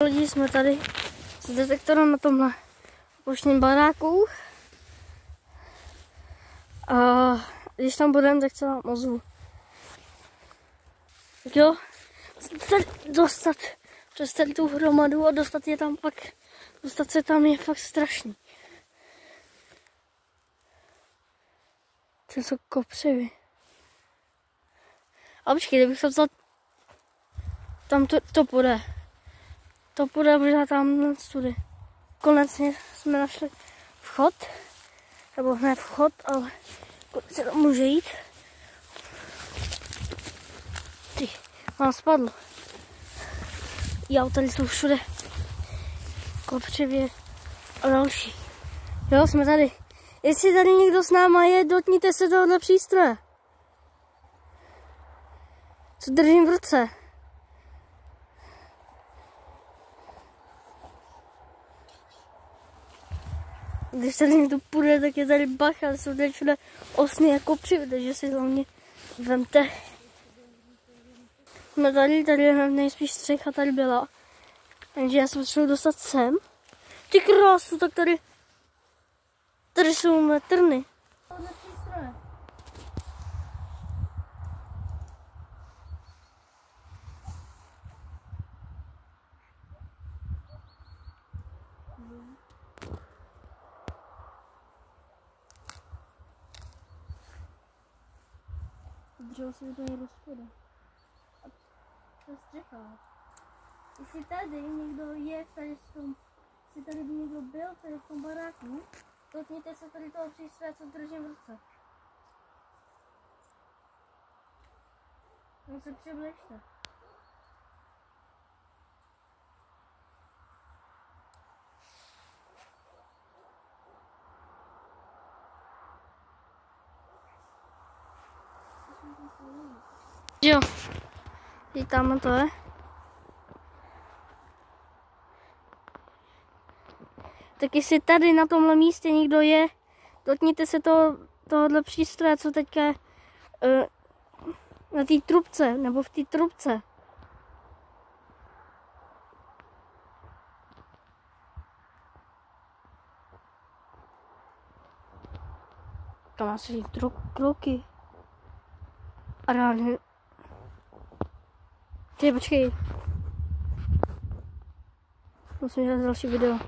Lidi, jsme tady s detektorem na tomhle plošném baráku. A když tam budeme, tak se vám ozvu. Tak jo, dostat přes tady tu hromadu a dostat je tam pak, dostat se tam je fakt strašný. To jsou kopřivy. Ale počkej, kdybych to vzal, tam to půjde. To půjde možná tam tudy. Konečně jsme našli vchod, nebo ne vchod, ale se tam může jít. Ty, mám spadl. Jo, tady jsou všude kopřivě a další. Jo, jsme tady. Jestli tady někdo s náma je, dotkněte se tohohle přístroje. Co držím v ruce. Když tady někdo půjde, tak je tady bacha, jsou tady všude osny a kopřivy, takže si hlavně vemte. Jsme tady je nejspíš střecha tady byla. Takže já se potřebuji dostat sem. Ty krásu, tak tady jsou metrny. Dřevo se úplně rozpůjde. A to je střecha. Jestli tady někdo je, tady v tom, jestli tady by někdo byl, tady v tom baráku, dotkněte se tady toho přístroje, co držím v ruce. No se přibližte. Jo, i tam to je. Tak jestli tady na tomhle místě někdo je, dotkněte se tohohle přístroje, co teďka je na té trubce, nebo v té trubce. Tam má si kroky. A reálně. Ty, počkej. Musím dělat další video.